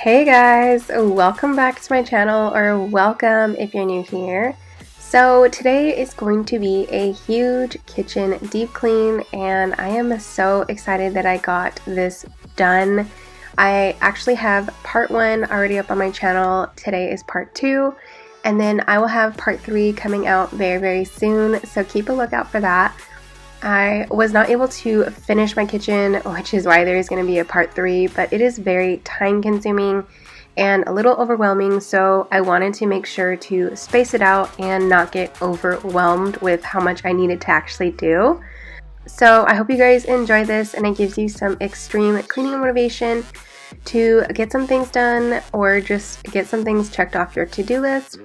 Hey guys, welcome back to my channel, or welcome if you're new here. So today is going to be a huge kitchen deep clean, and I am so excited that I got this done. I actually have part 1 already up on my channel. Today is part 2, and then I will have part 3 coming out very soon, so keep a lookout for that. I was not able to finish my kitchen, which is why there is going to be a part 3, but it is very time consuming and a little overwhelming, so I wanted to make sure to space it out and not get overwhelmed with how much I needed to actually do. So I hope you guys enjoy this and it gives you some extreme cleaning motivation to get some things done, or just get some things checked off your to-do list,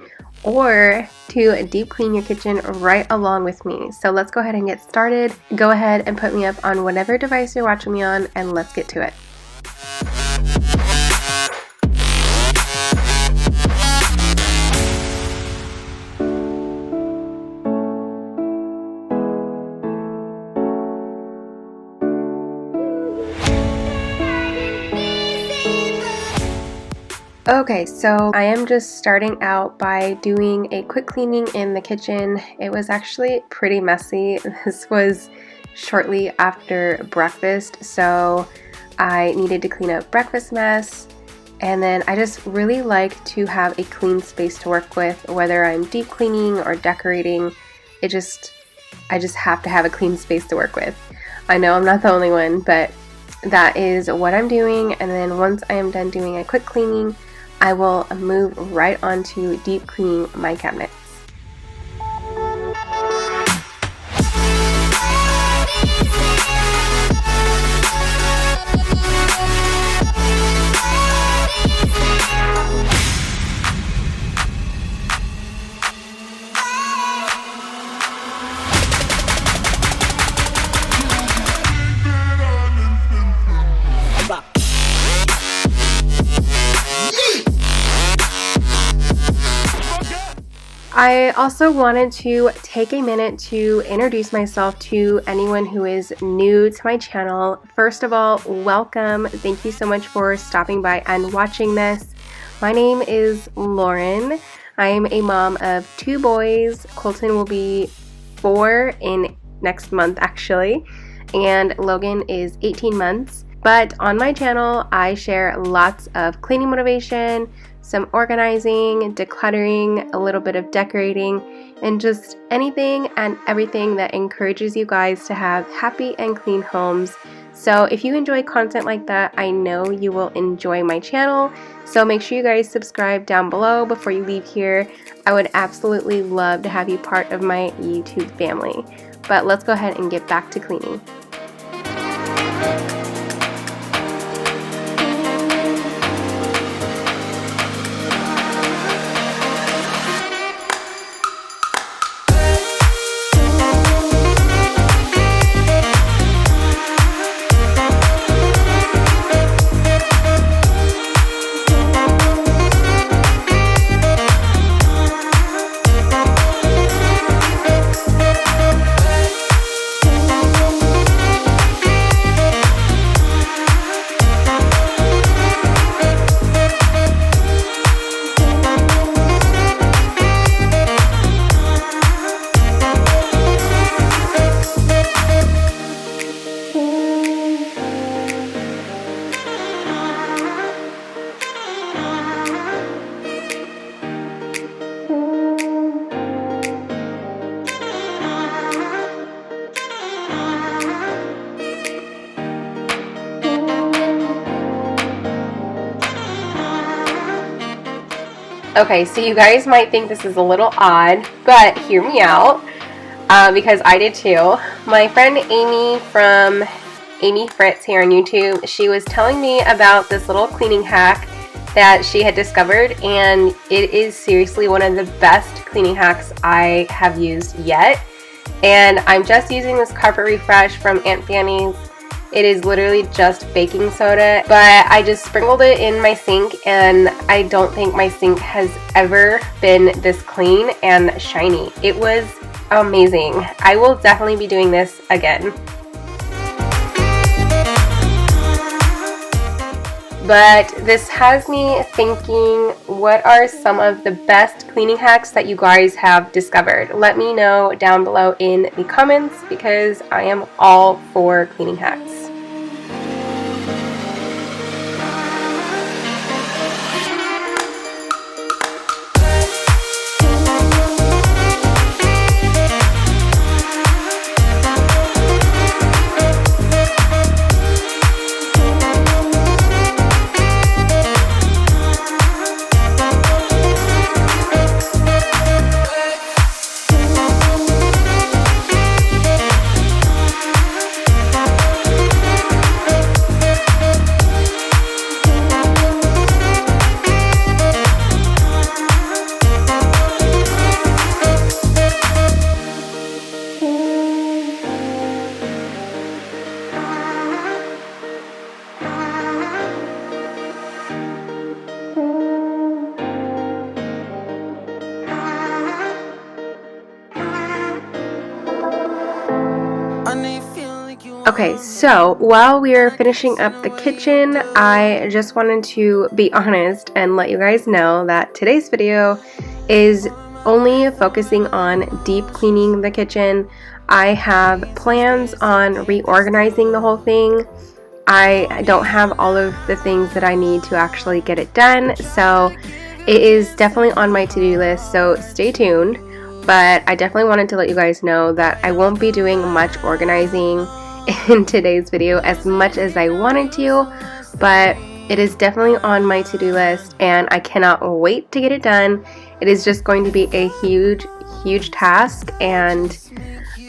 or to deep clean your kitchen right along with me. So let's go ahead and get started. Go ahead and put me up on whatever device you're watching me on, and let's get to it. Okay, so I am just starting out by doing a quick cleaning in the kitchen. It was actually pretty messy. This was shortly after breakfast, so I needed to clean up breakfast mess. And then I just really like to have a clean space to work with, whether I'm deep cleaning or decorating. I just have to have a clean space to work with. I know I'm not the only one, but that is what I'm doing. And then once I am done doing a quick cleaning, I will move right on to deep cleaning my cabinets. I also wanted to take a minute to introduce myself to anyone who is new to my channel. First of all, welcome. Thank you so much for stopping by and watching this. My name is Lauryn. I am a mom of 2 boys. Colton will be 4 in next month actually, and Logan is 18 months. But on my channel, I share lots of cleaning motivation, some organizing, decluttering, a little bit of decorating, and just anything and everything that encourages you guys to have happy and clean homes. So if you enjoy content like that, I know you will enjoy my channel. So make sure you guys subscribe down below before you leave here. I would absolutely love to have you part of my YouTube family. But let's go ahead and get back to cleaning. Okay, so you guys might think this is a little odd, but hear me out, because I did too. My friend Amy from Amy Fritz here on YouTube, she was telling me about this little cleaning hack that she had discovered, and it is seriously one of the best cleaning hacks I have used yet. And I'm just using this carpet refresh from Aunt Fanny's. It is literally just baking soda, but I just sprinkled it in my sink, and I don't think my sink has ever been this clean and shiny. It was amazing. I will definitely be doing this again. but this has me thinking, what are some of the best cleaning hacks that you guys have discovered? Let me know down below in the comments because I am all for cleaning hacks. Okay, so while we are finishing up the kitchen, I just wanted to be honest and let you guys know that today's video is only focusing on deep cleaning the kitchen. I have plans on reorganizing the whole thing. I don't have all of the things that I need to actually get it done, so it is definitely on my to-do list, so stay tuned. But I definitely wanted to let you guys know that I won't be doing much organizing in today's video as much as I wanted to, but it is definitely on my to-do list and I cannot wait to get it done. It is just going to be a huge task, and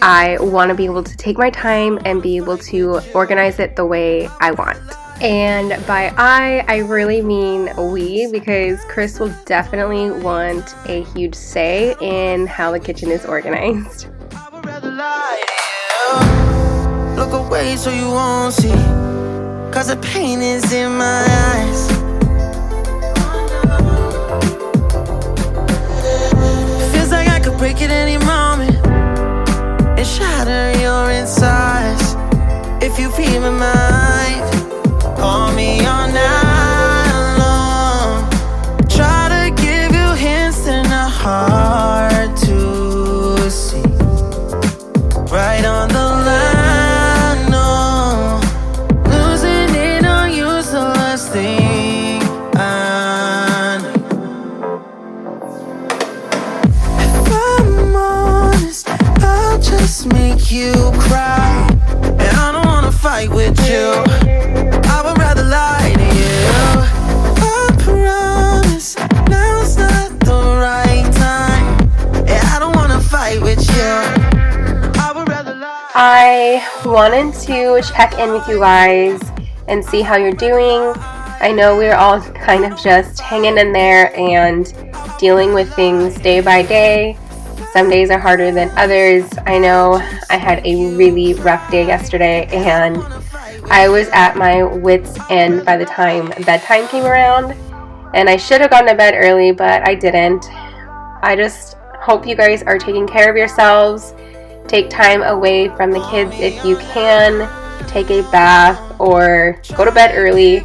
I want to be able to take my time and be able to organize it the way I want. And by I really mean we, because Chris will definitely want a huge say in how the kitchen is organized. Look away so you won't see, cause the pain is in my eyes. Feels like I could break at any moment and shatter your insides. If you feel my mind, call me all night long. Try to give you hints that are hard to see. Right on the line, thing I know. If I'm honest, I'll just make you cry, and I don't wanna fight with you. I would rather lie to you. I promise now's not the right time, and I don't wanna fight with you. I would rather lie. I wanted to check in with you guys and see how you're doing. I know we're all kind of just hanging in there and dealing with things day by day. Some days are harder than others. I know I had a really rough day yesterday and I was at my wit's end by the time bedtime came around, and I should have gone to bed early, but I didn't. I just hope you guys are taking care of yourselves. Take time away from the kids if you can. Take a bath or go to bed early.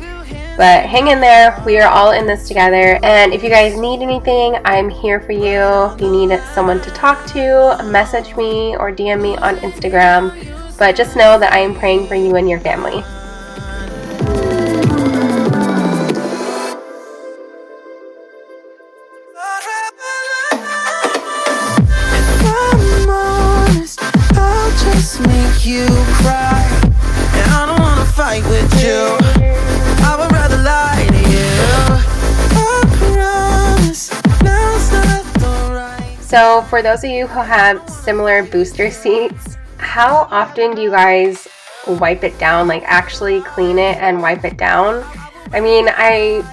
But hang in there, we are all in this together, and if you guys need anything, I'm here for you. If you need someone to talk to, message me or DM me on Instagram, but just know that I am praying for you and your family. If I'm honest, I'll just make you cry, and I don't wanna fight with you. I would rather lie to you. I promise now's not the right. So for those of you who have similar booster seats, how often do you guys wipe it down, like actually clean it and wipe it down? I mean, I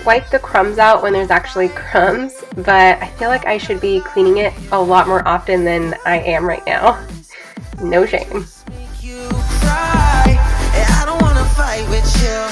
wipe the crumbs out when there's actually crumbs, but I feel like I should be cleaning it a lot more often than I am right now. No shame. Make you cry, and I don't wanna fight with you.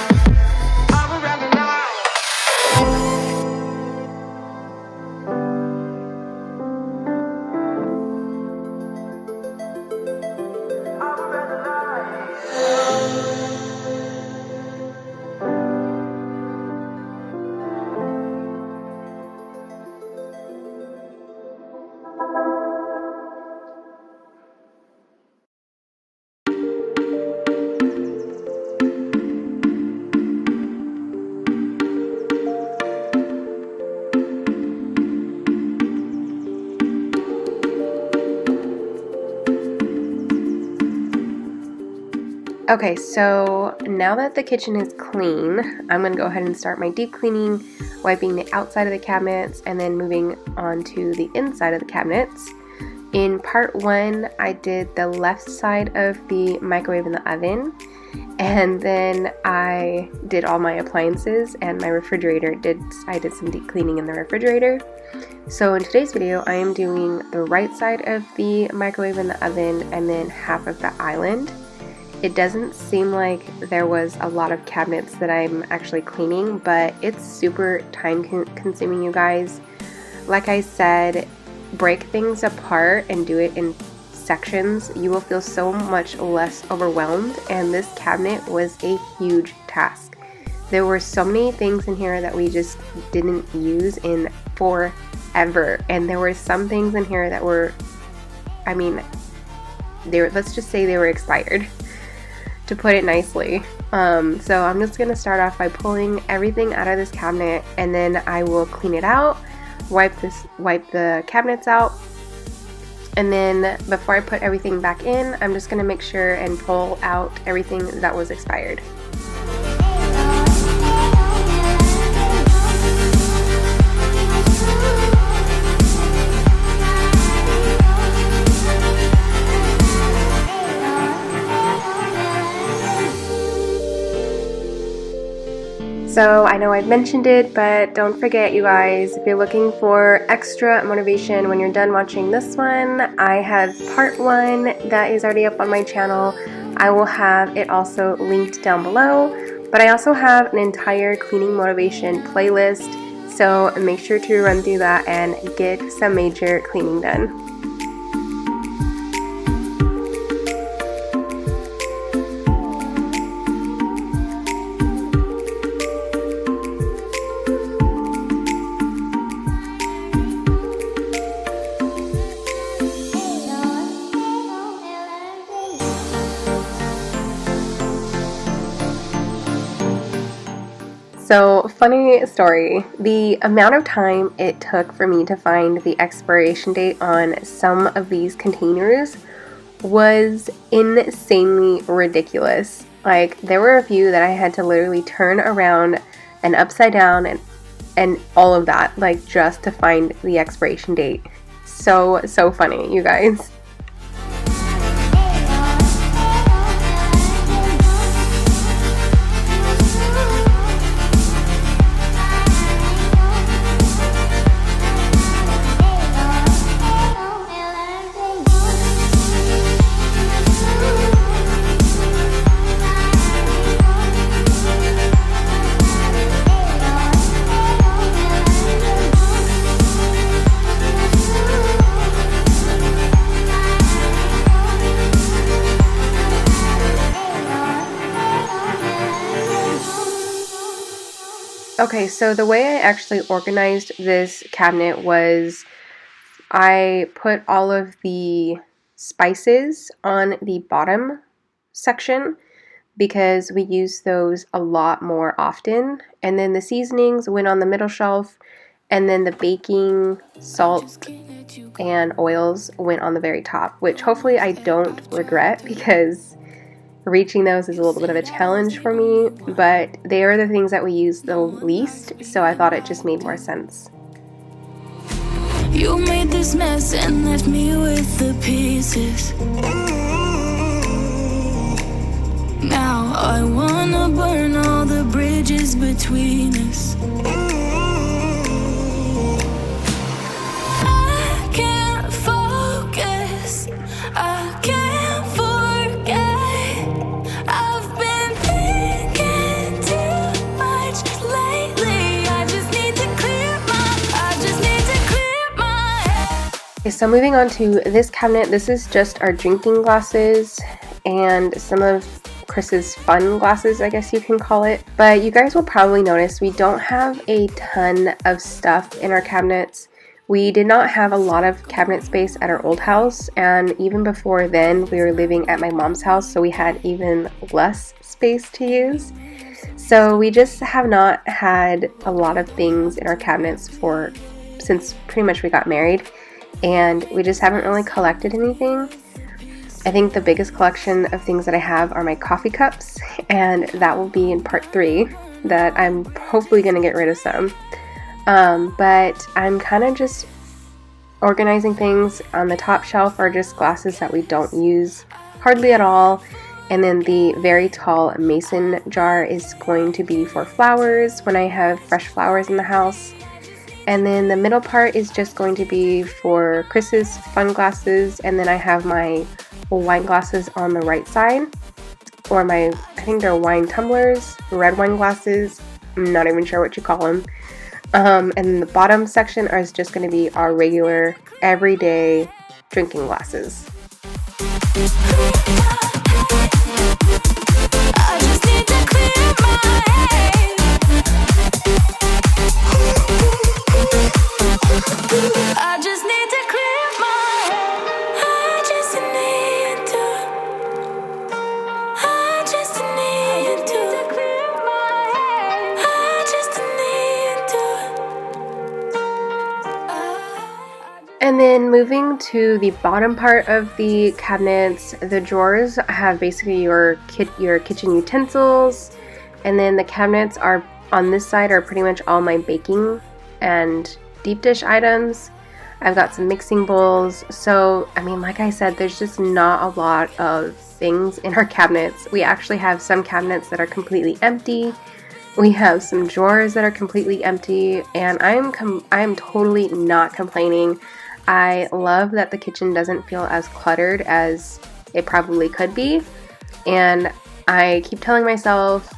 Okay, so now that the kitchen is clean, I'm going to go ahead and start my deep cleaning, wiping the outside of the cabinets and then moving on to the inside of the cabinets. In part 1, I did the left side of the microwave and the oven, and then I did all my appliances and my refrigerator. I did some deep cleaning in the refrigerator. So in today's video, I am doing the right side of the microwave and the oven and then half of the island. It doesn't seem like there was a lot of cabinets that I'm actually cleaning, but it's super time consuming, you guys. Like I said, break things apart and do it in sections. You will feel so much less overwhelmed, and this cabinet was a huge task. There were so many things in here that we just didn't use in forever, and there were some things in here that were, let's just say they were expired, to put it nicely. So I'm just gonna start off by pulling everything out of this cabinet, and then I will clean it out, wipe the cabinets out, and then before I put everything back in, I'm just gonna make sure and pull out everything that was expired. So I know I've mentioned it, but don't forget, you guys, if you're looking for extra motivation when you're done watching this one, I have part 1 that is already up on my channel. I will have it also linked down below, but I also have an entire cleaning motivation playlist, so make sure to run through that and get some major cleaning done. So, funny story, the amount of time it took for me to find the expiration date on some of these containers was insanely ridiculous. Like, there were a few that I had to literally turn around and upside down and all of that, like, just to find the expiration date. So funny, you guys. Okay, so the way I actually organized this cabinet was I put all of the spices on the bottom section because we use those a lot more often, and then the seasonings went on the middle shelf, and then the baking, salt, and oils went on the very top, which hopefully I don't regret because reaching those is a little bit of a challenge for me, but they are the things that we use the least, so I thought it just made more sense. You made this mess and left me with the pieces. Now I wanna burn all the bridges between us. I can't focus, I can't forget. I've been thinking too much lately. I just need to clear my head. Okay, so moving on to this cabinet, this is just our drinking glasses and some of Chris's fun glasses, I guess you can call it. But you guys will probably notice we don't have a ton of stuff in our cabinets. We did not have a lot of cabinet space at our old house, and even before then we were living at my mom's house, so we had even less space to use. So we just have not had a lot of things in our cabinets since pretty much we got married, and we just haven't really collected anything. I think the biggest collection of things that I have are my coffee cups, and that will be in part 3, that I'm hopefully going to get rid of some. But I'm kind of just organizing things. On the top shelf are just glasses that we don't use hardly at all. And then the very tall mason jar is going to be for flowers when I have fresh flowers in the house. And then the middle part is just going to be for Chris's fun glasses. And then I have my wine glasses on the right side, or I think they're wine tumblers, red wine glasses. I'm not even sure what you call them. And the bottom section is just going to be our regular, everyday drinking glasses. I just need to clear my head. I just need to clear my head. I just need to. I just need to clear my head. I just need to. And then moving to the bottom part of the cabinets, the drawers have basically your kitchen utensils, and then the cabinets are on this side are pretty much all my baking and deep dish items. I've got some mixing bowls. So I mean, like I said, there's just not a lot of things in our cabinets. We actually have some cabinets that are completely empty. We have some drawers that are completely empty, and I'm totally not complaining. I love that the kitchen doesn't feel as cluttered as it probably could be, and I keep telling myself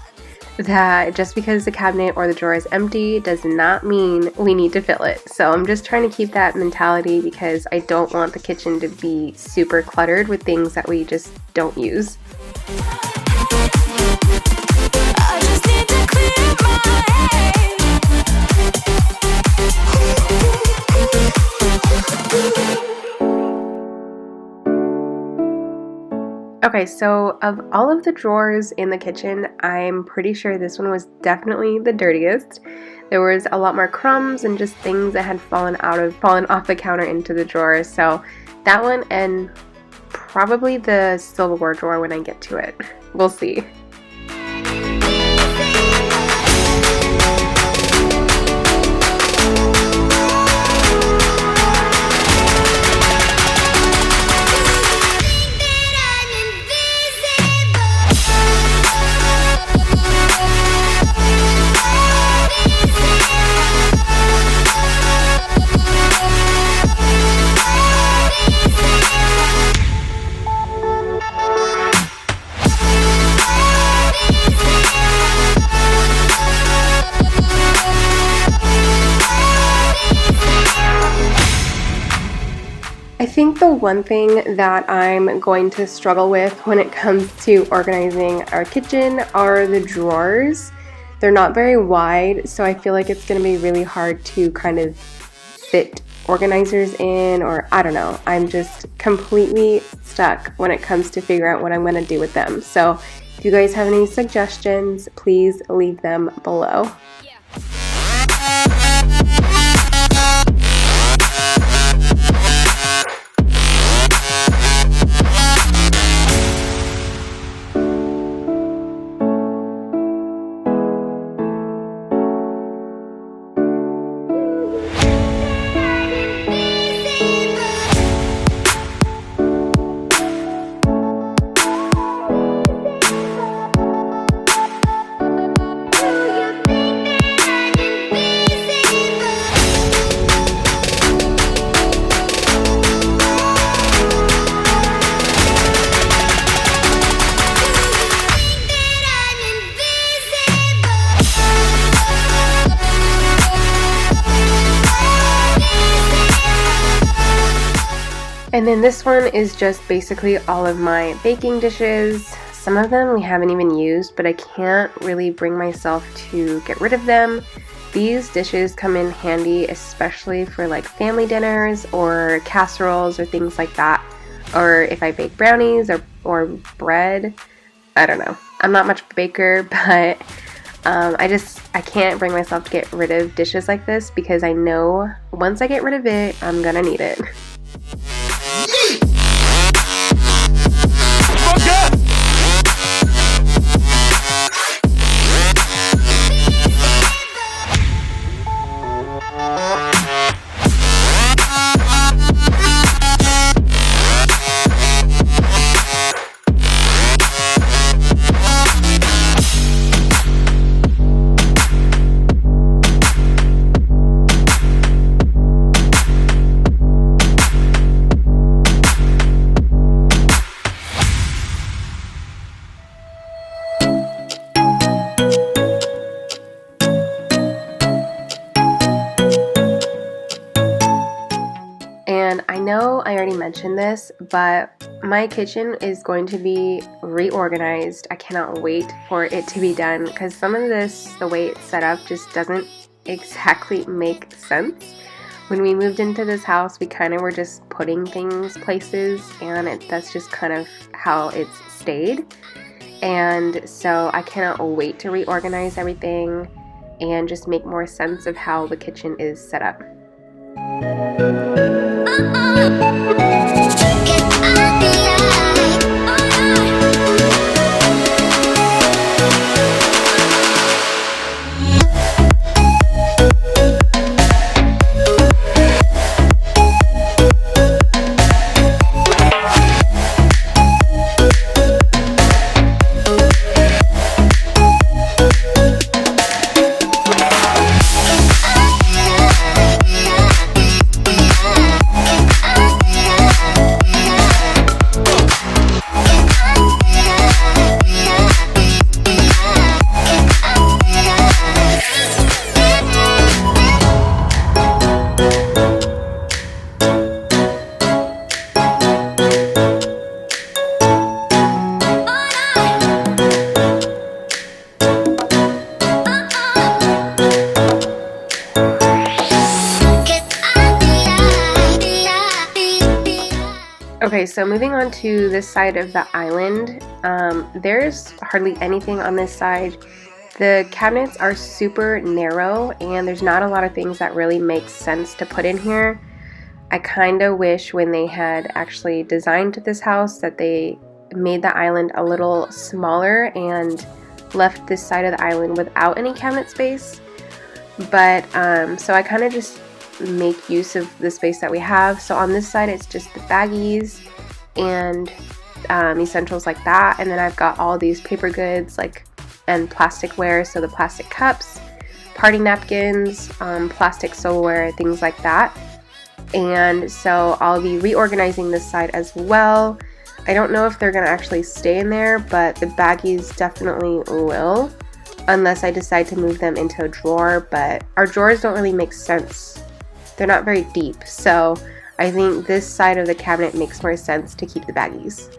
that just because the cabinet or the drawer is empty does not mean we need to fill it. So I'm just trying to keep that mentality because I don't want the kitchen to be super cluttered with things that we just don't use. I just need to clear my head. Okay, so of all of the drawers in the kitchen, I'm pretty sure this one was definitely the dirtiest. There was a lot more crumbs and just things that had fallen off the counter into the drawer. So that one, and probably the silverware drawer when I get to it. We'll see. I think the one thing that I'm going to struggle with when it comes to organizing our kitchen are the drawers. They're not very wide, so I feel like it's going to be really hard to kind of fit organizers in, or I don't know. I'm just completely stuck when it comes to figure out what I'm going to do with them. So if you guys have any suggestions, please leave them below. And then this one is just basically all of my baking dishes. Some of them we haven't even used, but I can't really bring myself to get rid of them. These dishes come in handy, especially for like family dinners or casseroles or things like that. Or if I bake brownies or bread. I don't know. I'm not much of a baker, but I can't bring myself to get rid of dishes like this because I know once I get rid of it, I'm gonna need it. I already mentioned this, but my kitchen is going to be reorganized. I cannot wait for it to be done because some of this, the way it's set up, just doesn't exactly make sense. When we moved into this house, we kind of were just putting things places, and that's just kind of how it's stayed. And so I cannot wait to reorganize everything and just make more sense of how the kitchen is set up. Okay, so moving on to this side of the island, there's hardly anything on this side. The cabinets are super narrow and there's not a lot of things that really make sense to put in here. I kind of wish when they had actually designed this house that they made the island a little smaller and left this side of the island without any cabinet space. But so I kind of just make use of the space that we have. So on this side it's just the baggies and essentials like that, and then I've got all these paper goods and plasticware, so the plastic cups, party napkins, plastic silverware, things like that. And so I'll be reorganizing this side as well. I don't know if they're gonna actually stay in there, but the baggies definitely will, unless I decide to move them into a drawer. But our drawers don't really make sense. They're not very deep, so I think this side of the cabinet makes more sense to keep the baggies.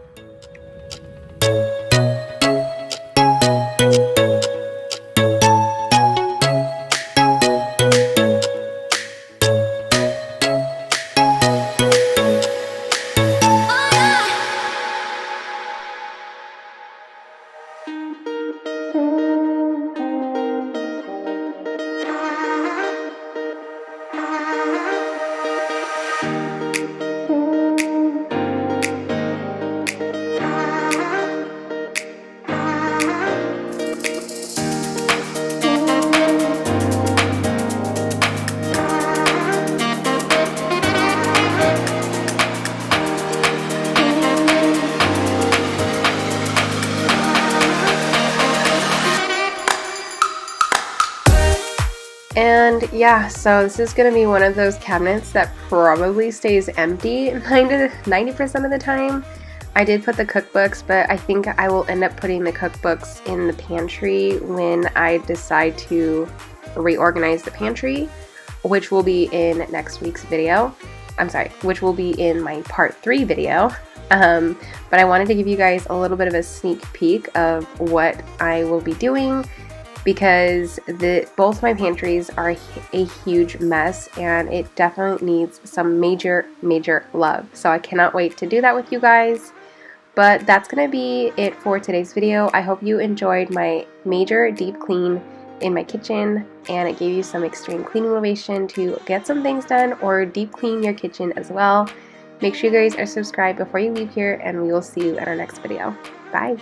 And yeah, so this is going to be one of those cabinets that probably stays empty 90% of the time. I did put the cookbooks, but I think I will end up putting the cookbooks in the pantry when I decide to reorganize the pantry, which will be in next week's video. I'm sorry, which will be in my part 3 video. But I wanted to give you guys a little bit of a sneak peek of what I will be doing, because both my pantries are a huge mess and it definitely needs some major love. So I cannot wait to do that with you guys. But that's gonna be it for today's video. I hope you enjoyed my major deep clean in my kitchen and it gave you some extreme cleaning motivation to get some things done or deep clean your kitchen as well. Make sure you guys are subscribed before you leave here, and we will see you in our next video. Bye!